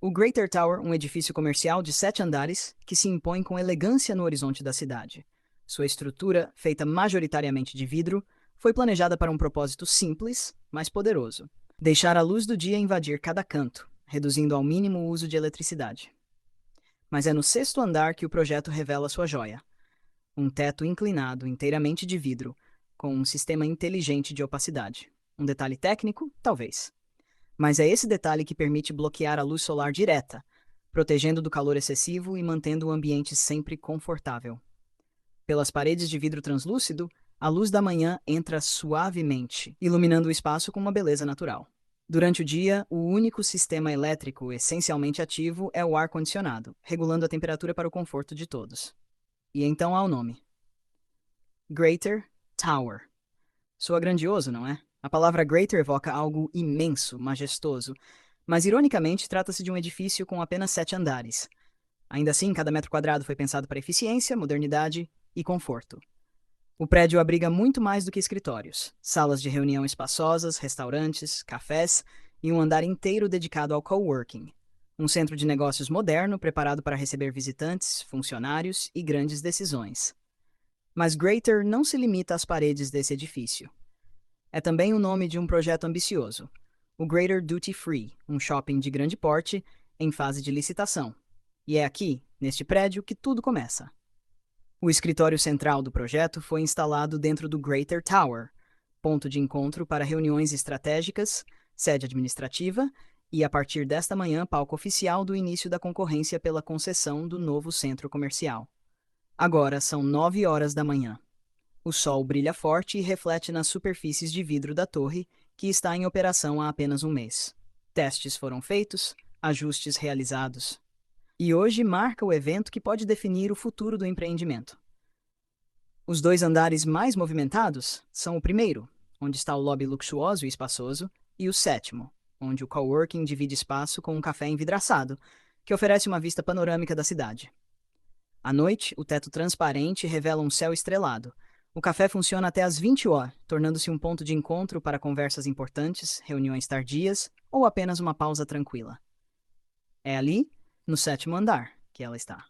O Greater Tower, um edifício comercial de 7 andares que se impõe com elegância no horizonte da cidade. Sua estrutura, feita majoritariamente de vidro, foi planejada para um propósito simples, mas poderoso: deixar a luz do dia invadir cada canto, reduzindo ao mínimo o uso de eletricidade. Mas é no sexto andar que o projeto revela sua joia: um teto inclinado inteiramente de vidro, com um sistema inteligente de opacidade. Um detalhe técnico? Talvez. Mas é esse detalhe que permite bloquear a luz solar direta, protegendo do calor excessivo e mantendo o ambiente sempre confortável. Pelas paredes de vidro translúcido, a luz da manhã entra suavemente, iluminando o espaço com uma beleza natural. Durante o dia, o único sistema elétrico essencialmente ativo é o ar-condicionado, regulando a temperatura para o conforto de todos. E então há o nome: Greater Tower. Soa grandioso, não é? A palavra greater evoca algo imenso, majestoso, mas ironicamente trata-se de um edifício com apenas 7 andares. Ainda assim, cada metro quadrado foi pensado para eficiência, modernidade e conforto. O prédio abriga muito mais do que escritórios: salas de reunião espaçosas, restaurantes, cafés e um andar inteiro dedicado ao coworking. Um centro de negócios moderno preparado para receber visitantes, funcionários e grandes decisões. Mas Greater não se limita às paredes desse edifício. É também o nome de um projeto ambicioso: o Greater Duty Free, um shopping de grande porte em fase de licitação. E é aqui, neste prédio, que tudo começa. O escritório central do projeto foi instalado dentro do Greater Tower, ponto de encontro para reuniões estratégicas, sede administrativa e, a partir desta manhã, palco oficial do início da concorrência pela concessão do novo centro comercial. Agora são 9 horas da manhã. O sol brilha forte e reflete nas superfícies de vidro da torre, que está em operação há apenas um mês. Testes foram feitos, ajustes realizados. E hoje marca o evento que pode definir o futuro do empreendimento. Os 2 andares mais movimentados são o primeiro, onde está o lobby luxuoso e espaçoso, e o sétimo, onde o coworking divide espaço com um café envidraçado, que oferece uma vista panorâmica da cidade. À noite, o teto transparente revela um céu estrelado. O café funciona até às 20 horas, tornando-se um ponto de encontro para conversas importantes, reuniões tardias ou apenas uma pausa tranquila. É ali, no 7º andar, que ela está.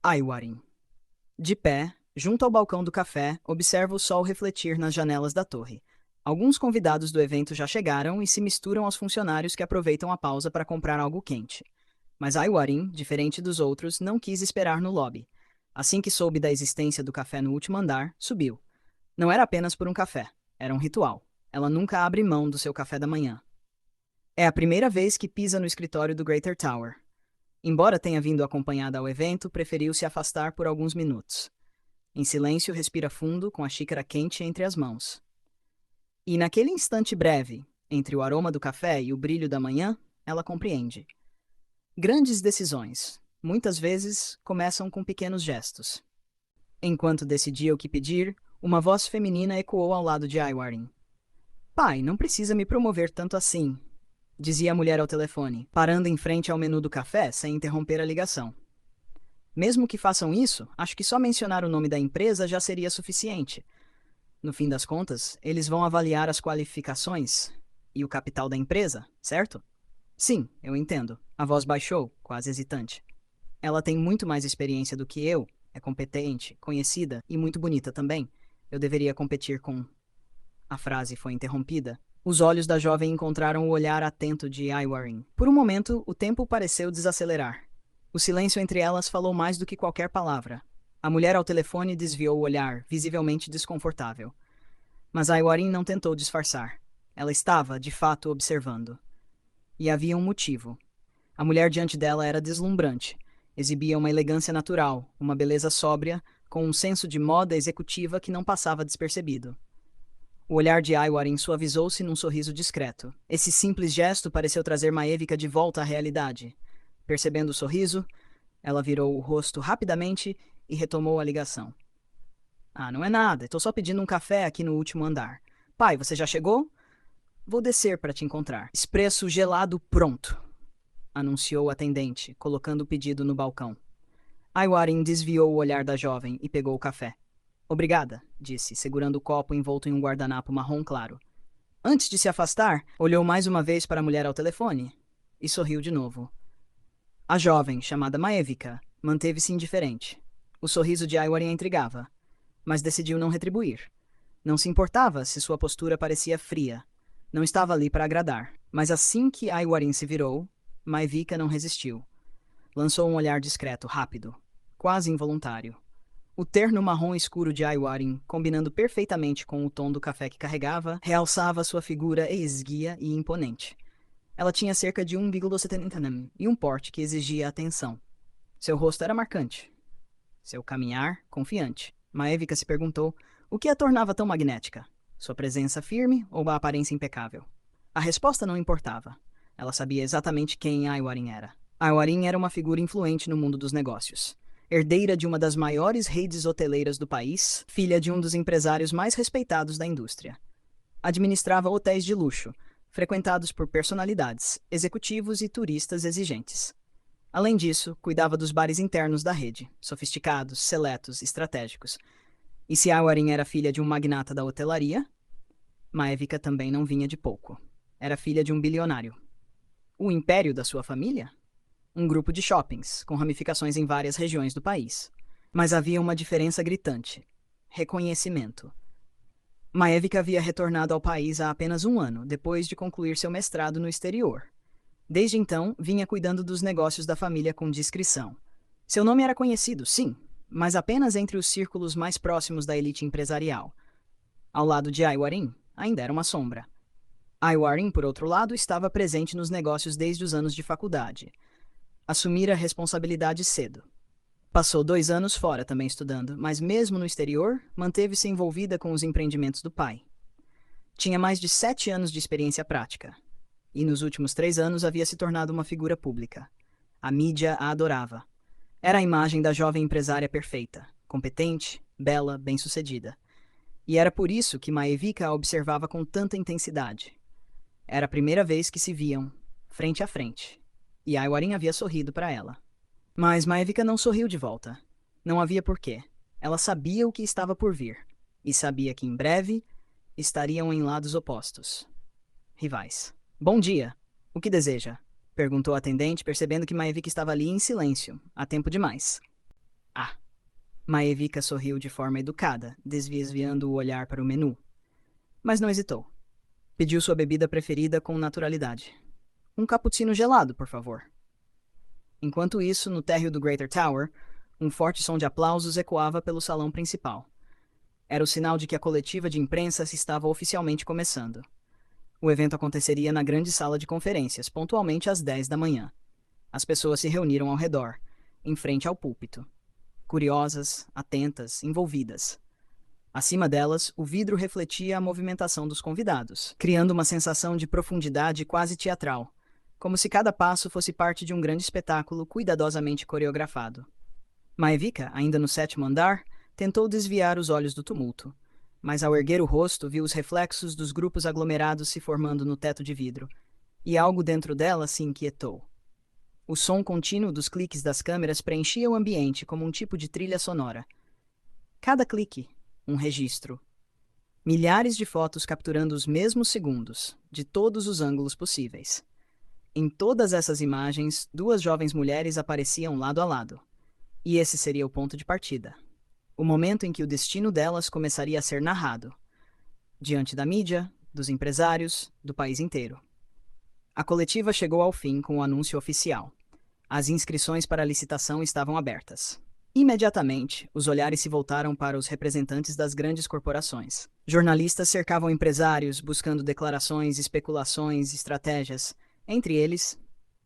Aiwarin. De pé, junto ao balcão do café, observa o sol refletir nas janelas da torre. Alguns convidados do evento já chegaram e se misturam aos funcionários que aproveitam a pausa para comprar algo quente. Mas Aiwarin, diferente dos outros, não quis esperar no lobby. Assim que soube da existência do café no último andar, subiu. Não era apenas por um café, era um ritual. Ela nunca abre mão do seu café da manhã. É a primeira vez que pisa no escritório do Greater Tower. Embora tenha vindo acompanhada ao evento, preferiu se afastar por alguns minutos. Em silêncio, respira fundo, com a xícara quente entre as mãos. E naquele instante breve, entre o aroma do café e o brilho da manhã, ela compreende. Grandes decisões, muitas vezes, começam com pequenos gestos. Enquanto decidia o que pedir, uma voz feminina ecoou ao lado de Aiwarin. Pai, não precisa me promover tanto assim, dizia a mulher ao telefone, parando em frente ao menu do café sem interromper a ligação. Mesmo que façam isso, acho que só mencionar o nome da empresa já seria suficiente. No fim das contas, eles vão avaliar as qualificações e o capital da empresa, certo? Sim, eu entendo. A voz baixou, quase hesitante. Ela tem muito mais experiência do que eu, é competente, conhecida e muito bonita também. Eu deveria competir com... A frase foi interrompida. Os olhos da jovem encontraram o olhar atento de Aiwarin. Por um momento, o tempo pareceu desacelerar. O silêncio entre elas falou mais do que qualquer palavra. A mulher ao telefone desviou o olhar, visivelmente desconfortável. Mas Aiwarin não tentou disfarçar. Ela estava, de fato, observando. E havia um motivo. A mulher diante dela era deslumbrante. Exibia uma elegância natural, uma beleza sóbria, com um senso de moda executiva que não passava despercebido. O olhar de Aiwarin suavizou-se num sorriso discreto. Esse simples gesto pareceu trazer Maevika de volta à realidade. Percebendo o sorriso, ela virou o rosto rapidamente e retomou a ligação. Ah, não é nada, estou só pedindo um café aqui no último andar. Pai, você já chegou? Vou descer para te encontrar. Expresso gelado pronto, anunciou o atendente, colocando o pedido no balcão. Aiwarin desviou o olhar da jovem e pegou o café. Obrigada, disse, segurando o copo envolto em um guardanapo marrom claro. Antes de se afastar, olhou mais uma vez para a mulher ao telefone e sorriu de novo. A jovem, chamada Maevika, manteve-se indiferente. O sorriso de Aiwarin a intrigava, mas decidiu não retribuir. Não se importava se sua postura parecia fria. Não estava ali para agradar. Mas assim que Aiwarin se virou, Maevika não resistiu. Lançou um olhar discreto, rápido, quase involuntário. O terno marrom escuro de Aiwarin, combinando perfeitamente com o tom do café que carregava, realçava sua figura esguia e imponente. Ela tinha cerca de 1,70 m e um porte que exigia atenção. Seu rosto era marcante. Seu caminhar, confiante. Maevika se perguntou o que a tornava tão magnética. Sua presença firme ou a aparência impecável? A resposta não importava. Ela sabia exatamente quem Aiwarin era. Aiwarin era uma figura influente no mundo dos negócios. Herdeira de uma das maiores redes hoteleiras do país, filha de um dos empresários mais respeitados da indústria. Administrava hotéis de luxo, frequentados por personalidades, executivos e turistas exigentes. Além disso, cuidava dos bares internos da rede, sofisticados, seletos, estratégicos. E se Aiwarin era filha de um magnata da hotelaria, Maevika também não vinha de pouco. Era filha de um bilionário. O império da sua família? Um grupo de shoppings, com ramificações em várias regiões do país. Mas havia uma diferença gritante: reconhecimento. Maevika havia retornado ao país há apenas um ano, depois de concluir seu mestrado no exterior. Desde então, vinha cuidando dos negócios da família com discrição. Seu nome era conhecido, sim, mas apenas entre os círculos mais próximos da elite empresarial. Ao lado de Aiwarin, ainda era uma sombra. Aiwarin, por outro lado, estava presente nos negócios desde os anos de faculdade. Assumira a responsabilidade cedo. Passou 2 anos fora também estudando, mas mesmo no exterior, manteve-se envolvida com os empreendimentos do pai. Tinha mais de 7 anos de experiência prática. E nos últimos 3 anos havia se tornado uma figura pública. A mídia a adorava. Era a imagem da jovem empresária perfeita, competente, bela, bem-sucedida. E era por isso que Maevika a observava com tanta intensidade. Era a primeira vez que se viam, frente a frente. E Aiwarin havia sorrido para ela. Mas Maevika não sorriu de volta. Não havia porquê. Ela sabia o que estava por vir. E sabia que em breve estariam em lados opostos. Rivais. Bom dia. O que deseja? Perguntou a atendente, percebendo que Maevika estava ali em silêncio, há tempo demais. Ah. Maevika sorriu de forma educada, desviando o olhar para o menu. Mas não hesitou. Pediu sua bebida preferida com naturalidade. Um cappuccino gelado, por favor. Enquanto isso, no térreo do Greater Tower, um forte som de aplausos ecoava pelo salão principal. Era o sinal de que a coletiva de imprensa se estava oficialmente começando. O evento aconteceria na grande sala de conferências, pontualmente às 10 da manhã. As pessoas se reuniram ao redor, em frente ao púlpito. Curiosas, atentas, envolvidas. Acima delas, o vidro refletia a movimentação dos convidados, criando uma sensação de profundidade quase teatral, como se cada passo fosse parte de um grande espetáculo cuidadosamente coreografado. Maevika, ainda no 7º andar, tentou desviar os olhos do tumulto, mas ao erguer o rosto viu os reflexos dos grupos aglomerados se formando no teto de vidro, e algo dentro dela se inquietou. O som contínuo dos cliques das câmeras preenchia o ambiente como um tipo de trilha sonora. Cada clique, um registro. Milhares de fotos capturando os mesmos segundos, de todos os ângulos possíveis. Em todas essas imagens, 2 jovens mulheres apareciam lado a lado. E esse seria o ponto de partida. O momento em que o destino delas começaria a ser narrado. Diante da mídia, dos empresários, do país inteiro. A coletiva chegou ao fim com o anúncio oficial. As inscrições para a licitação estavam abertas. Imediatamente, os olhares se voltaram para os representantes das grandes corporações. Jornalistas cercavam empresários, buscando declarações, especulações, estratégias. Entre eles,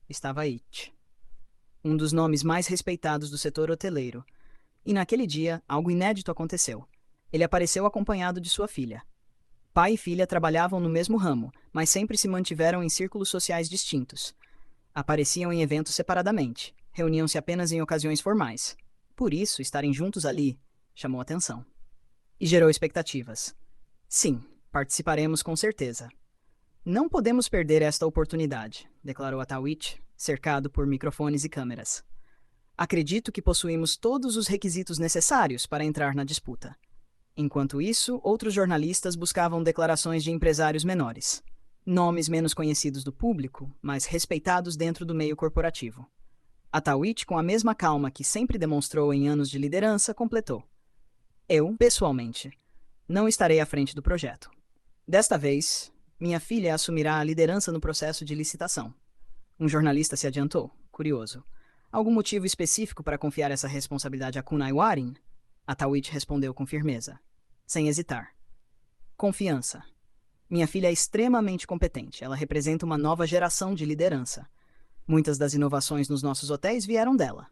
estava It, um dos nomes mais respeitados do setor hoteleiro. E naquele dia, algo inédito aconteceu. Ele apareceu acompanhado de sua filha. Pai e filha trabalhavam no mesmo ramo, mas sempre se mantiveram em círculos sociais distintos. Apareciam em eventos separadamente, reuniam-se apenas em ocasiões formais. Por isso, estarem juntos ali chamou atenção. E gerou expectativas. Sim, participaremos com certeza. Não podemos perder esta oportunidade, declarou Atawit, cercado por microfones e câmeras. Acredito que possuímos todos os requisitos necessários para entrar na disputa. Enquanto isso, outros jornalistas buscavam declarações de empresários menores. Nomes menos conhecidos do público, mas respeitados dentro do meio corporativo. Atawit, com a mesma calma que sempre demonstrou em anos de liderança, completou. Eu, pessoalmente, não estarei à frente do projeto. Desta vez, minha filha assumirá a liderança no processo de licitação. Um jornalista se adiantou, curioso. Algum motivo específico para confiar essa responsabilidade a Kunai Waring? Atawit respondeu com firmeza, sem hesitar. Confiança. Minha filha é extremamente competente. Ela representa uma nova geração de liderança. Muitas das inovações nos nossos hotéis vieram dela.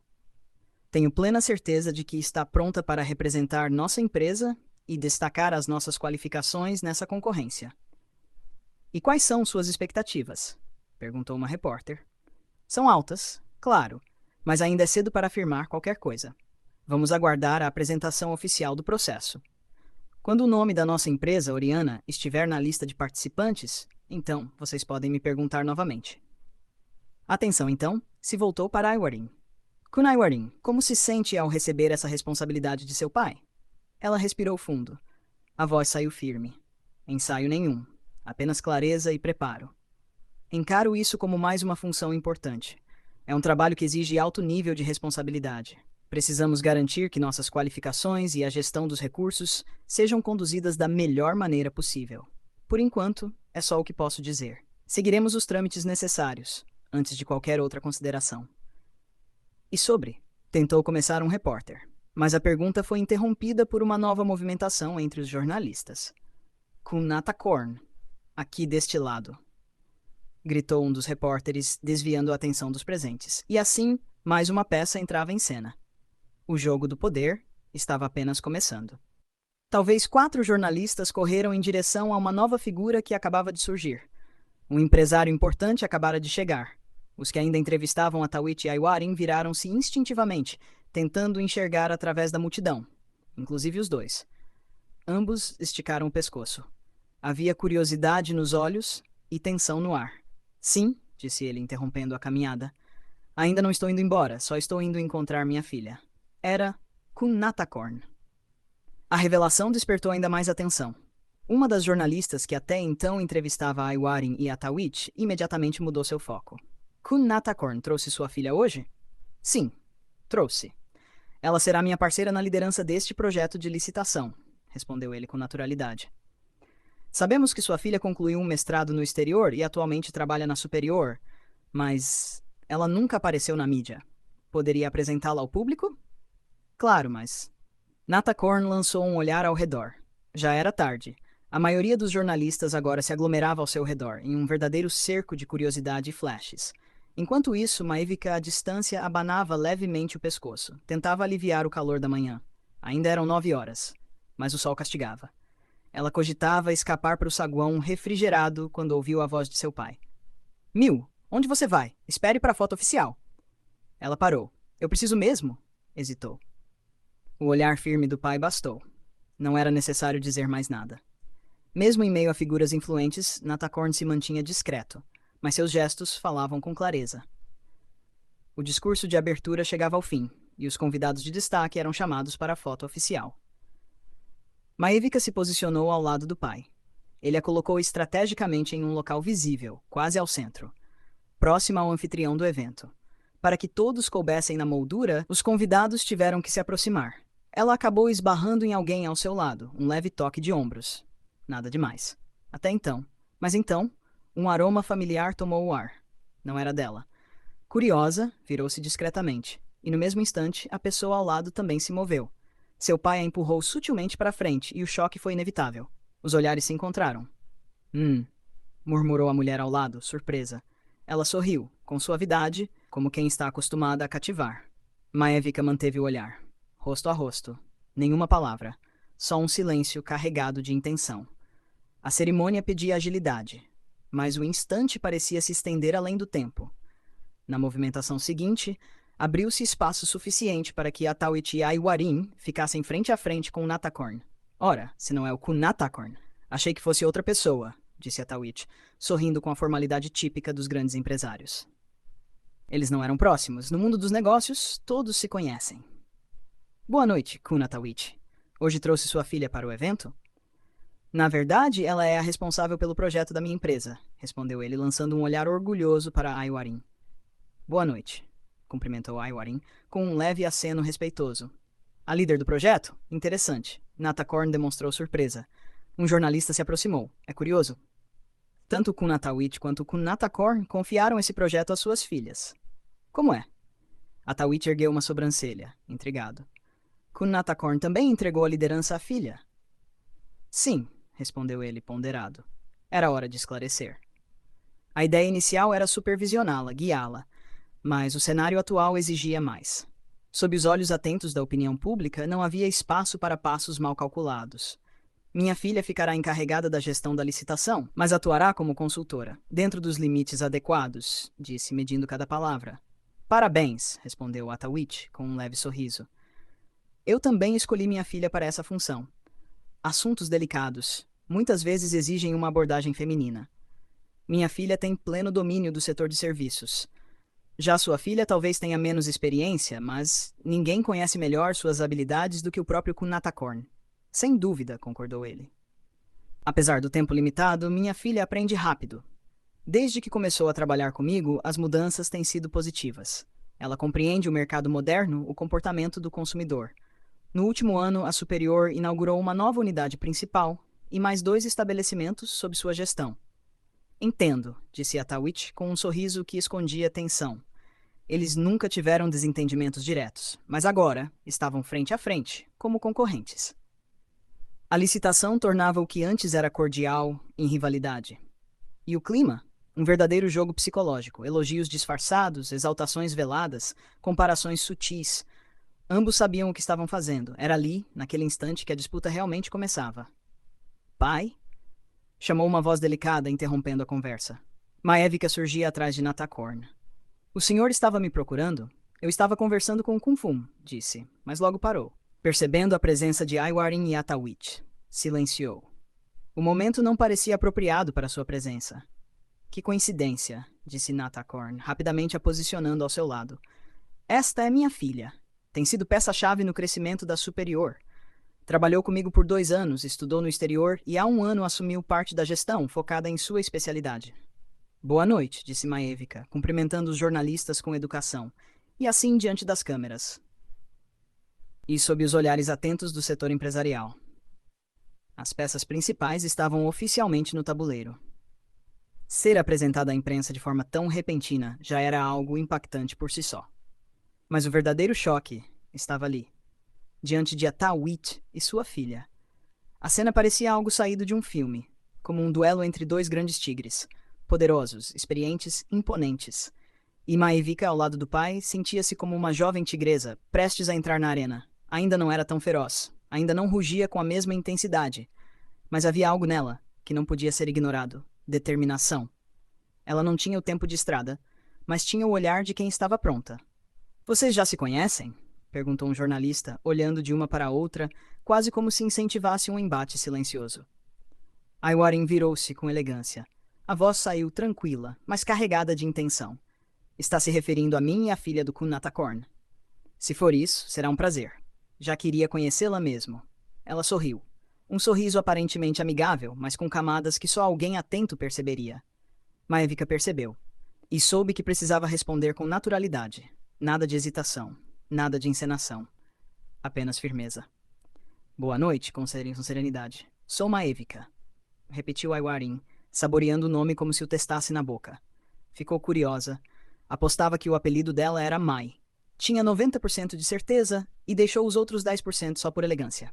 Tenho plena certeza de que está pronta para representar nossa empresa e destacar as nossas qualificações nessa concorrência. E quais são suas expectativas? Perguntou uma repórter. São altas, claro, mas ainda é cedo para afirmar qualquer coisa. Vamos aguardar a apresentação oficial do processo. Quando o nome da nossa empresa, Oriana, estiver na lista de participantes, então vocês podem me perguntar novamente. A atenção, então, se voltou para Aiwaring. Kunai Waring, como se sente ao receber essa responsabilidade de seu pai? Ela respirou fundo. A voz saiu firme. Ensaio nenhum. Apenas clareza e preparo. Encaro isso como mais uma função importante. É um trabalho que exige alto nível de responsabilidade. Precisamos garantir que nossas qualificações e a gestão dos recursos sejam conduzidas da melhor maneira possível. Por enquanto, é só o que posso dizer. Seguiremos os trâmites necessários, antes de qualquer outra consideração. E sobre? Tentou começar um repórter, mas a pergunta foi interrompida por uma nova movimentação entre os jornalistas. Kunata Korn, aqui deste lado, gritou um dos repórteres, desviando a atenção dos presentes. E assim, mais uma peça entrava em cena. O jogo do poder estava apenas começando. Talvez 4 jornalistas correram em direção a uma nova figura que acabava de surgir. Um empresário importante acabara de chegar. Os que ainda entrevistavam Atawit e Aiwaring viraram-se instintivamente, tentando enxergar através da multidão, inclusive os dois. Ambos esticaram o pescoço. Havia curiosidade nos olhos e tensão no ar. Sim, disse ele, interrompendo a caminhada. Ainda não estou indo embora, só estou indo encontrar minha filha. Era Kunata Korn. A revelação despertou ainda mais atenção. Uma das jornalistas que até então entrevistava Aiwaring e Atawit imediatamente mudou seu foco. Kunata Korn trouxe sua filha hoje? Sim, trouxe. Ela será minha parceira na liderança deste projeto de licitação, respondeu ele com naturalidade. Sabemos que sua filha concluiu um mestrado no exterior e atualmente trabalha na Superior, mas ela nunca apareceu na mídia. Poderia apresentá-la ao público? Claro, mas... Nata Korn lançou um olhar ao redor. Já era tarde. A maioria dos jornalistas agora se aglomerava ao seu redor, em um verdadeiro cerco de curiosidade e flashes. Enquanto isso, Maevika à distância abanava levemente o pescoço. Tentava aliviar o calor da manhã. Ainda eram 9 horas, mas o sol castigava. Ela cogitava escapar para o saguão refrigerado quando ouviu a voz de seu pai. Mil, onde você vai? Espere para a foto oficial. Ela parou. Eu preciso mesmo? Hesitou. O olhar firme do pai bastou. Não era necessário dizer mais nada. Mesmo em meio a figuras influentes, Nata Korn se mantinha discreto, mas seus gestos falavam com clareza. O discurso de abertura chegava ao fim, e os convidados de destaque eram chamados para a foto oficial. Maevika se posicionou ao lado do pai. Ele a colocou estrategicamente em um local visível, quase ao centro, próximo ao anfitrião do evento. Para que todos coubessem na moldura, os convidados tiveram que se aproximar. Ela acabou esbarrando em alguém ao seu lado, um leve toque de ombros. Nada demais. Até então. Mas então, um aroma familiar tomou o ar. Não era dela. Curiosa, virou-se discretamente. E no mesmo instante, a pessoa ao lado também se moveu. Seu pai a empurrou sutilmente para frente e o choque foi inevitável. Os olhares se encontraram. Murmurou a mulher ao lado, surpresa. Ela sorriu, com suavidade, como quem está acostumada a cativar. Maevika manteve o olhar. Rosto a rosto. Nenhuma palavra. Só um silêncio carregado de intenção. A cerimônia pedia agilidade, mas o instante parecia se estender além do tempo. Na movimentação seguinte, abriu-se espaço suficiente para que Atawit e Aiwaring ficassem frente a frente com Nata Korn. Ora, se não é o Kunata Korn. Achei que fosse outra pessoa, disse Atawit, sorrindo com a formalidade típica dos grandes empresários. Eles não eram próximos. No mundo dos negócios, todos se conhecem. Boa noite, Kun Atawit. Hoje trouxe sua filha para o evento? Na verdade, ela é a responsável pelo projeto da minha empresa, respondeu ele, lançando um olhar orgulhoso para Aiwarin. Boa noite, cumprimentou Aiwarin, com um leve aceno respeitoso. A líder do projeto? Interessante. Natakorn demonstrou surpresa. Um jornalista se aproximou. É curioso? Tanto Kunatawit quanto Kunatakorn confiaram esse projeto às suas filhas. Como é? Atawit ergueu uma sobrancelha, intrigado. Kunatakorn também entregou a liderança à filha? Sim, respondeu ele, ponderado. Era hora de esclarecer. A ideia inicial era supervisioná-la, guiá-la, mas o cenário atual exigia mais. Sob os olhos atentos da opinião pública, não havia espaço para passos mal calculados. Minha filha ficará encarregada da gestão da licitação, mas atuará como consultora, dentro dos limites adequados, disse, medindo cada palavra. Parabéns, respondeu Atawit, com um leve sorriso. Eu também escolhi minha filha para essa função. Assuntos delicados muitas vezes exigem uma abordagem feminina. Minha filha tem pleno domínio do setor de serviços. Já sua filha talvez tenha menos experiência, mas ninguém conhece melhor suas habilidades do que o próprio Kunatakorn. Sem dúvida, concordou ele. Apesar do tempo limitado, minha filha aprende rápido. Desde que começou a trabalhar comigo, as mudanças têm sido positivas. Ela compreende o mercado moderno, o comportamento do consumidor. No último ano, a Superior inaugurou uma nova unidade principal e mais 2 estabelecimentos sob sua gestão. Entendo, disse Atawit com um sorriso que escondia tensão. Eles nunca tiveram desentendimentos diretos, mas agora estavam frente a frente, como concorrentes. A licitação tornava o que antes era cordial em rivalidade. E o clima? Um verdadeiro jogo psicológico, elogios disfarçados, exaltações veladas, comparações sutis. Ambos sabiam o que estavam fazendo. Era ali, naquele instante, que a disputa realmente começava. Pai? Chamou uma voz delicada, interrompendo a conversa. Maévika surgia atrás de Natakorn. O senhor estava me procurando? Eu estava conversando com o Kunfum, disse, mas logo parou, percebendo a presença de Aiwarin e Atawit. Silenciou. O momento não parecia apropriado para sua presença. Que coincidência, disse Natakorn, rapidamente a posicionando ao seu lado. Esta é minha filha. Tem sido peça-chave no crescimento da Superior. Trabalhou comigo por 2 anos, estudou no exterior e há 1 ano assumiu parte da gestão, focada em sua especialidade. Boa noite, disse Maévika, cumprimentando os jornalistas com educação, e assim diante das câmeras. E sob os olhares atentos do setor empresarial. As peças principais estavam oficialmente no tabuleiro. Ser apresentada à imprensa de forma tão repentina já era algo impactante por si só. Mas o verdadeiro choque estava ali, diante de Atawit e sua filha. A cena parecia algo saído de um filme, como um duelo entre 2 grandes tigres, poderosos, experientes, imponentes. E Maévika, ao lado do pai, sentia-se como uma jovem tigresa, prestes a entrar na arena. Ainda não era tão feroz, ainda não rugia com a mesma intensidade, mas havia algo nela que não podia ser ignorado: determinação. Ela não tinha o tempo de estrada, mas tinha o olhar de quem estava pronta. Vocês já se conhecem? Perguntou um jornalista, olhando de uma para a outra, quase como se incentivasse um embate silencioso. Aiwarin virou-se com elegância. A voz saiu tranquila, mas carregada de intenção. Está se referindo a mim e à filha do Kunatakorn. Se for isso, será um prazer. Já queria conhecê-la mesmo. Ela sorriu. Um sorriso aparentemente amigável, mas com camadas que só alguém atento perceberia. Maévika percebeu. E soube que precisava responder com naturalidade. Nada de hesitação. Nada de encenação. Apenas firmeza. Boa noite, com serenidade. Sou Maévika. Repetiu Aiwarin, saboreando o nome como se o testasse na boca. Ficou curiosa. Apostava que o apelido dela era Mai. Tinha 90% de certeza e deixou os outros 10% só por elegância.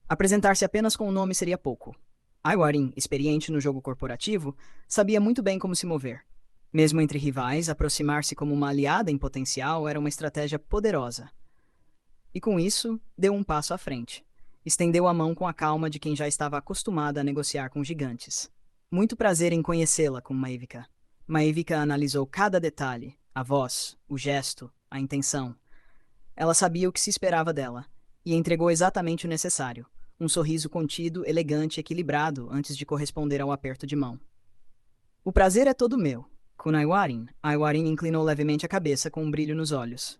Apresentar-se apenas com o nome seria pouco. Aiwarin, experiente no jogo corporativo, sabia muito bem como se mover. Mesmo entre rivais, aproximar-se como uma aliada em potencial era uma estratégia poderosa. E com isso, deu um passo à frente. Estendeu a mão com a calma de quem já estava acostumada a negociar com gigantes. Muito prazer em conhecê-la, com Maévika. Maévika analisou cada detalhe, a voz, o gesto, a intenção. Ela sabia o que se esperava dela, e entregou exatamente o necessário. Um sorriso contido, elegante e equilibrado antes de corresponder ao aperto de mão. O prazer é todo meu. Com Aiwarin, Aiwarin inclinou levemente a cabeça com um brilho nos olhos.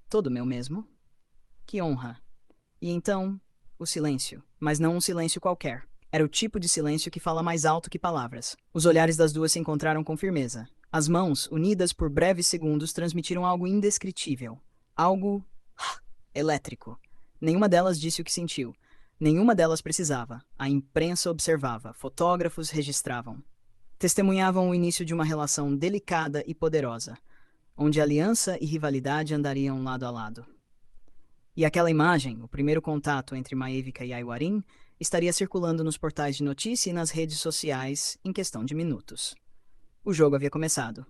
Todo meu mesmo? Que honra. E então, O silêncio, mas não um silêncio qualquer. Era o tipo de silêncio que fala mais alto que palavras. Os olhares das duas se encontraram com firmeza. As mãos, unidas por breves segundos, transmitiram algo indescritível. Algo elétrico. Nenhuma delas disse o que sentiu. Nenhuma delas precisava. A imprensa observava, fotógrafos registravam. Testemunhavam o início de uma relação delicada e poderosa, onde aliança e rivalidade andariam lado a lado. E aquela imagem, o primeiro contato entre Maevika e Aiwarin, estaria circulando nos portais de notícia e nas redes sociais em questão de minutos. O jogo havia começado.